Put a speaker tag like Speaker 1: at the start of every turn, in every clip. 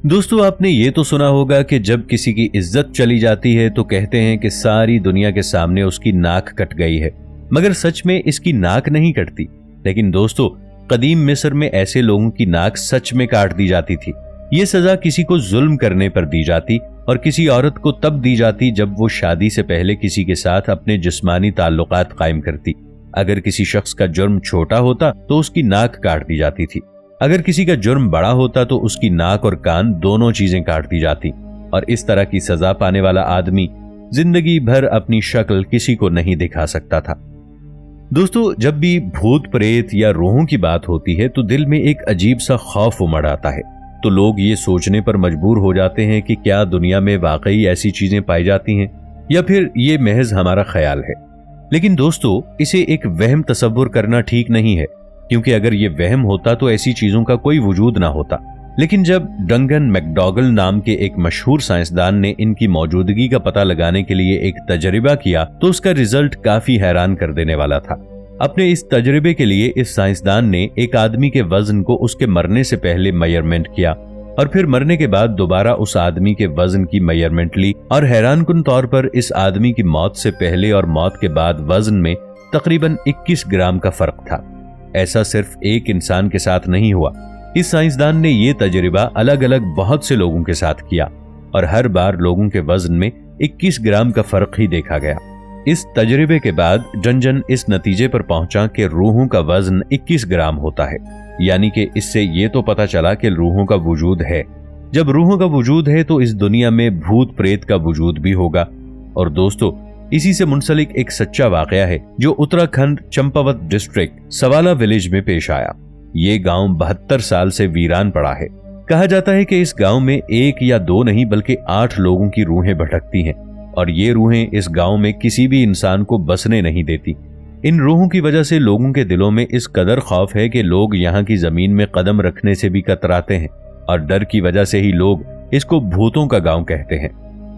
Speaker 1: दोस्तों, आपने ये तो सुना होगा कि जब किसी की इज्जत चली जाती है तो कहते हैं कि सारी दुनिया के सामने उसकी नाक कट गई है, मगर सच में इसकी नाक नहीं कटती। लेकिन दोस्तों, कदीम मिस्र में ऐसे लोगों की नाक सच में काट दी जाती थी। ये सजा किसी को जुल्म करने पर दी जाती और किसी औरत को तब दी जाती जब वो शादी से पहले किसी के साथ अपने जिस्मानी ताल्लुकात कायम करती। अगर किसी शख्स का जुर्म छोटा होता तो उसकी नाक काट दी जाती थी। अगर किसी का जुर्म बड़ा होता तो उसकी नाक और कान दोनों चीजें काट दी जाती और इस तरह की सजा पाने वाला आदमी जिंदगी भर अपनी शक्ल किसी को नहीं दिखा सकता था। दोस्तों, जब भी भूत प्रेत या रूहों की बात होती है तो दिल में एक अजीब सा खौफ उमड़ आता है। तो लोग ये सोचने पर मजबूर हो जाते हैं कि क्या दुनिया में वाकई ऐसी चीजें पाई जाती हैं या फिर ये महज हमारा ख्याल है। लेकिन दोस्तों, इसे एक वहम तसव्वुर करना ठीक नहीं है, क्योंकि अगर ये वहम होता तो ऐसी चीजों का कोई वजूद ना होता। लेकिन जब डंगन मैकडॉगल नाम के एक मशहूर साइंसदान ने इनकी मौजूदगी का पता लगाने के लिए एक तजर्बा किया तो उसका रिजल्ट काफी हैरान कर देने वाला था। अपने इस तजर्बे के लिए इस साइंसदान ने एक आदमी के वजन को उसके मरने से पहले मेजरमेंट किया और फिर मरने के बाद दोबारा उस आदमी के वजन की मेजरमेंट ली और हैरानकुन तौर पर इस आदमी की मौत से पहले और मौत के बाद वजन में तकरीबन 21 ग्राम का फर्क था। ऐसा सिर्फ एक इंसान के साथ नहीं हुआ। इस साइंसदान ने यह तजर्बा अलग अलग बहुत से लोगों के साथ किया और हर बार लोगों के वजन में 21 ग्राम का फर्क ही देखा गया। इस तजर्बे के बाद डंजन इस नतीजे पर पहुंचा कि रूहों का वजन 21 ग्राम होता है, यानी कि इससे यह तो पता चला कि रूहों का वजूद है। जब रूहों का वजूद है तो इस दुनिया में भूत प्रेत का वजूद भी होगा। और दोस्तों, इसी से मुंसलिक एक सच्चा वाकया है जो उत्तराखंड चंपावत डिस्ट्रिक्ट सवाला विलेज में पेश आया। ये गांव 72 साल से वीरान पड़ा है। कहा जाता है कि इस गांव में एक या दो नहीं बल्कि 8 लोगों की रूहें भटकती हैं और ये रूहें इस गांव में किसी भी इंसान को बसने नहीं देती। इन रूहों की वजह से लोगों के दिलों में इस कदर खौफ है कि लोग यहाँ की जमीन में कदम रखने से भी कतराते हैं और डर की वजह से ही लोग इसको भूतों का गांव कहते हैं।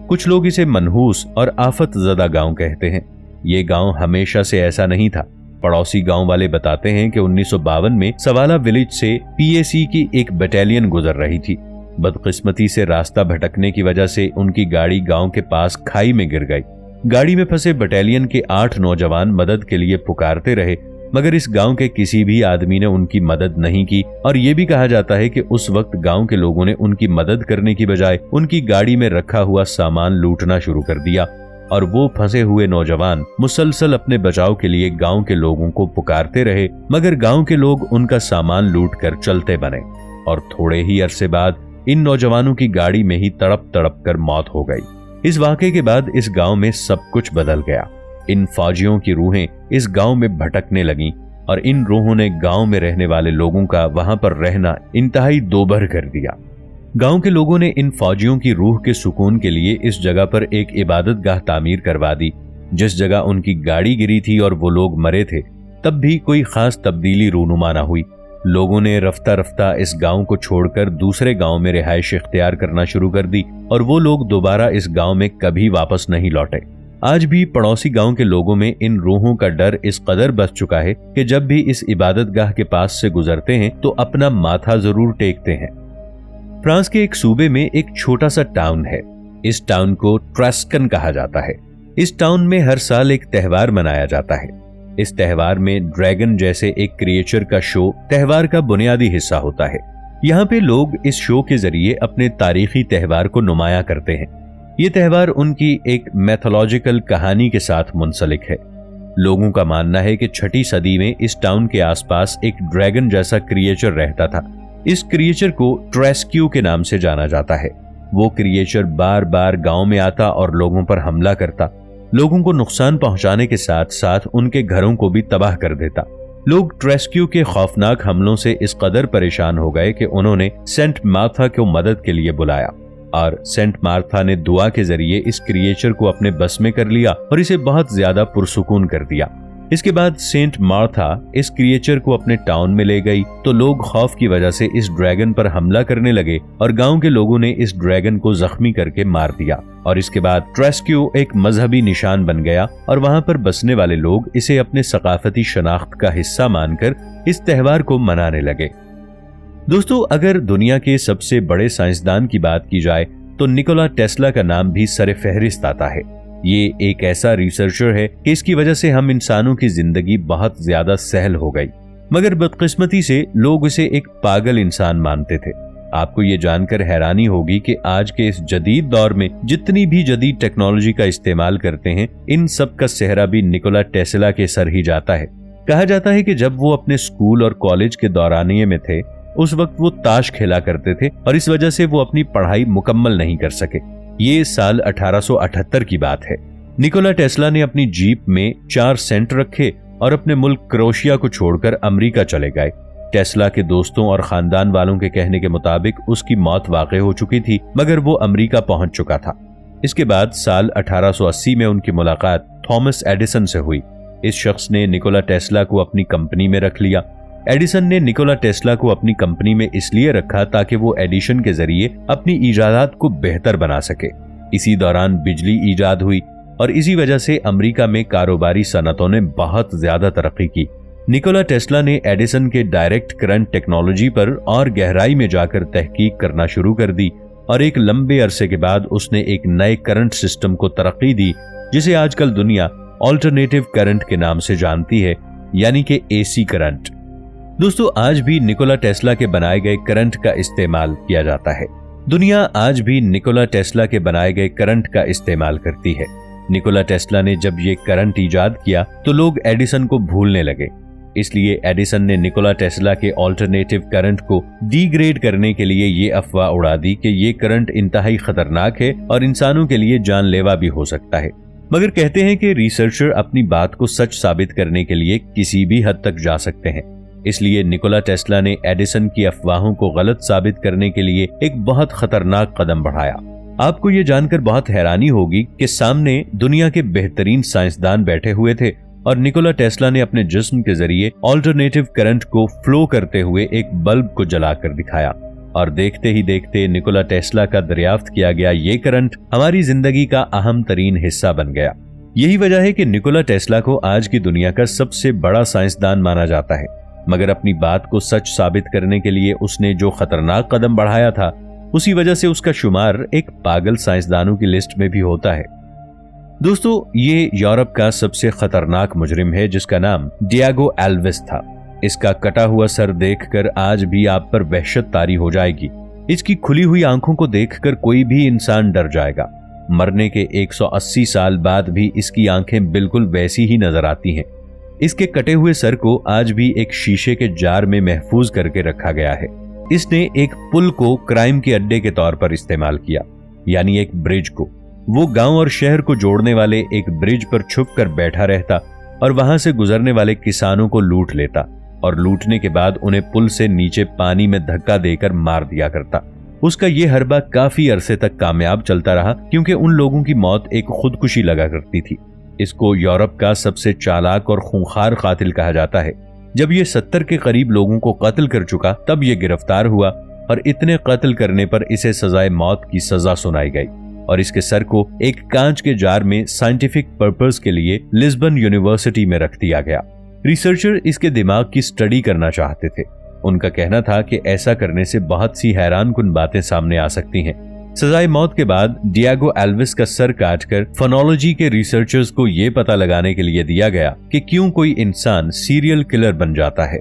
Speaker 1: कुछ लोग इसे मनहूस और आफत ज़दा गांव कहते हैं। ये गांव हमेशा से ऐसा नहीं था। पड़ोसी गांव वाले बताते हैं कि 1952 में सवाला विलेज से पीएसी की एक बटालियन गुजर रही थी। बदकिस्मती से रास्ता भटकने की वजह से उनकी गाड़ी गांव के पास खाई में गिर गई। गाड़ी में फंसे बटालियन के 8 नौजवान मदद के लिए पुकारते रहे, मगर इस गांव के किसी भी आदमी ने उनकी मदद नहीं की और यह भी कहा जाता है कि उस वक्त गांव के लोगों ने उनकी मदद करने की बजाय उनकी गाड़ी में रखा हुआ सामान लूटना शुरू कर दिया और वो फंसे हुए नौजवान मुसलसल अपने बचाव के लिए गांव के लोगों को पुकारते रहे, मगर गांव के लोग उनका सामान लूट कर चलते बने और थोड़े ही अरसे बाद इन नौजवानों की गाड़ी में ही तड़प तड़प कर मौत हो गई। इस वाक़े के बाद इस गांव में सब कुछ बदल गया। इन फौजियों की रूहें इस गांव में भटकने लगीं और इन रूहों ने गांव में रहने वाले लोगों का वहां पर रहना इंतहाई दोभर कर दिया। गांव के लोगों ने इन फौजियों की रूह के सुकून के लिए इस जगह पर एक इबादतगाह तामीर करवा दी। जिस जगह उनकी गाड़ी गिरी थी और वो लोग मरे थे, तब भी कोई खास तब्दीली रूनुमा ना हुई। लोगों ने रफ्ता रफ्ता इस गांव को छोड़कर दूसरे गांव में रिहाइश इख्तियार करना शुरू कर दी और वो लोग दोबारा इस गांव में कभी वापस नहीं लौटे। आज भी पड़ोसी गांव के लोगों में इन रूहों का डर इस कदर बस चुका है कि जब भी इस इबादतगाह के पास से गुजरते हैं तो अपना माथा जरूर टेकते हैं। फ्रांस के एक सूबे में एक छोटा सा टाउन है। इस टाउन को ट्रस्कन कहा जाता है। इस टाउन में हर साल एक त्यौहार मनाया जाता है। इस त्यौहार में ड्रैगन जैसे एक क्रिएचर का शो त्यौहार का बुनियादी हिस्सा होता है। यहाँ पे लोग इस शो के जरिए अपने तारीखी त्यौहार को नुमाया करते हैं। ये त्यौहार उनकी एक मैथोलॉजिकल कहानी के साथ मुंसलिक है। लोगों का मानना है कि 6ठी सदी में इस टाउन के आसपास एक ड्रैगन जैसा क्रिएचर रहता था। इस क्रिएचर को ट्रेस्क्यू के नाम से जाना जाता है। वो क्रिएचर बार बार गांव में आता और लोगों पर हमला करता, लोगों को नुकसान पहुंचाने के साथ साथ उनके घरों को भी तबाह कर देता। लोग ट्रेस्क्यू के खौफनाक हमलों से इस कदर परेशान हो गए कि उन्होंने सेंट मार्था को मदद के लिए बुलाया और सेंट मार्था ने दुआ के जरिए इस क्रिएचर को अपने बस में कर लिया और इसे बहुत ज्यादा पुरसुकून कर दिया। इसके बाद सेंट मार्था इस क्रिएचर को अपने टाउन में ले गई तो लोग खौफ की वजह से इस ड्रैगन पर हमला करने लगे और गांव के लोगों ने इस ड्रैगन को जख्मी करके मार दिया और इसके बाद ट्रेस्क्यू एक मजहबी निशान बन गया और वहां पर बसने वाले लोग इसे अपने सकाफती शनाख्त का हिस्सा मानकर इस त्यौहार को मनाने लगे। दोस्तों, अगर दुनिया के सबसे बड़े साइंसदान की बात की जाए तो निकोला टेस्ला का नाम भी सरे फहरिस्त आता है। ये एक ऐसा रिसर्चर है कि इसकी वजह से हम इंसानों की जिंदगी बहुत ज्यादा सहल हो गई, मगर बदकिस्मती से लोग उसे एक पागल इंसान मानते थे। आपको ये जानकर हैरानी होगी कि आज के इस जदीद दौर में जितनी भी जदीद टेक्नोलॉजी का इस्तेमाल करते हैं, इन सब का सेहरा भी निकोला टेस्ला के सर ही जाता है। कहा जाता है कि जब वो अपने स्कूल और कॉलेज के दौरानिये में थे, उस वक्त वो ताश खेला करते थे और इस वजह से वो अपनी पढ़ाई मुकम्मल नहीं कर सके। ये साल 1878 की बात है। निकोला टेस्ला ने अपनी जीप में 4 सेंट रखे और अपने मुल्क क्रोएशिया को छोड़कर अमेरिका चले गए। टेस्ला के दोस्तों और खानदान वालों के कहने के मुताबिक उसकी मौत वाक़ई हो चुकी थी, मगर वो अमेरिका पहुंच चुका था। इसके बाद साल 1880 में उनकी मुलाकात थॉमस एडिसन से हुई। इस शख्स ने निकोला टेस्ला को अपनी कंपनी में रख लिया। एडिसन ने निकोला टेस्ला को अपनी कंपनी में इसलिए रखा ताकि वो एडिशन के जरिए अपनी इजादात को बेहतर बना सके। इसी दौरान बिजली ईजाद हुई और इसी वजह से अमेरिका में कारोबारी सनतों ने बहुत ज्यादा तरक्की की। निकोला टेस्ला ने एडिसन के डायरेक्ट करंट टेक्नोलॉजी पर और गहराई में जाकर तहकीक करना शुरू कर दी और एक लंबे अरसे के बाद उसने एक नए करंट सिस्टम को तरक्की दी, जिसे आजकल दुनिया ऑल्टरनेटिव करंट के नाम से जानती है, यानी कि एसी करंट। दोस्तों, आज भी निकोला टेस्ला के बनाए गए करंट का इस्तेमाल किया जाता है। दुनिया आज भी निकोला टेस्ला के बनाए गए करंट का इस्तेमाल करती है। निकोला टेस्ला ने जब ये करंट ईजाद किया तो लोग एडिसन को भूलने लगे, इसलिए एडिसन ने निकोला टेस्ला के ऑल्टरनेटिव करंट को डिग्रेड करने के लिए ये अफवाह उड़ा दी कि ये करंट इंतहाई खतरनाक है और इंसानों के लिए जानलेवा भी हो सकता है। मगर कहते हैं कि रिसर्चर अपनी बात को सच साबित करने के लिए किसी भी हद तक जा सकते हैं, इसलिए निकोला टेस्ला ने एडिसन की अफवाहों को गलत साबित करने के लिए एक बहुत खतरनाक कदम बढ़ाया। आपको ये जानकर बहुत हैरानी होगी कि सामने दुनिया के बेहतरीन साइंसदान बैठे हुए थे और निकोला टेस्ला ने अपने जिस्म के जरिए ऑल्टरनेटिव करंट को फ्लो करते हुए एक बल्ब को जलाकर दिखाया और देखते ही देखते निकोला टेस्ला का दरियाफ्त किया गया ये करंट हमारी जिंदगी का अहम तरीन हिस्सा बन गया। यही वजह है कि निकोला टेस्ला को आज की दुनिया का सबसे बड़ा साइंसदान माना जाता है, मगर अपनी बात को सच साबित करने के लिए उसने जो खतरनाक कदम बढ़ाया था, उसी वजह से उसका शुमार एक पागल साइंसदानों की लिस्ट में भी होता है। दोस्तों, ये यूरोप का सबसे खतरनाक मुजरिम है जिसका नाम डियागो एल्विस था। इसका कटा हुआ सर देखकर आज भी आप पर वहशत तारी हो जाएगी। इसकी खुली हुई आंखों को देखकर कोई भी इंसान डर जाएगा। मरने के 180 साल बाद भी इसकी आंखें बिल्कुल वैसी ही नजर आती हैं। इसके कटे हुए सर को आज भी एक शीशे के जार में महफूज करके रखा गया है। इसने एक पुल को क्राइम के अड्डे के तौर पर इस्तेमाल किया, यानी एक ब्रिज को। वो गांव और शहर को जोड़ने वाले एक ब्रिज पर छुप कर बैठा रहता और वहां से गुजरने वाले किसानों को लूट लेता और लूटने के बाद उन्हें पुल से नीचे पानी में धक्का देकर मार दिया करता। उसका ये हरबा काफी अरसे तक कामयाब चलता रहा, क्योंकि उन लोगों की मौत एक खुदकुशी लगा करती थी। इसको यूरोप का सबसे चालाक और खूंखार कातिल कहा जाता है। जब ये 70 के करीब लोगों को कत्ल कर चुका, तब ये गिरफ्तार हुआ और इतने कत्ल करने पर इसे सजाए मौत की सजा सुनाई गई और इसके सर को एक कांच के जार में साइंटिफिक पर्पस के लिए लिस्बन यूनिवर्सिटी में रख दिया गया। रिसर्चर इसके दिमाग की स्टडी करना चाहते थे। उनका कहना था कि ऐसा करने से बहुत सी हैरानकुन बातें सामने आ सकती हैं। सजाए मौत के बाद डियागो एल्विस का सर काटकर फोनोलॉजी के रिसर्चर्स को यह पता लगाने के लिए दिया गया कि क्यों कोई इंसान सीरियल किलर बन जाता है।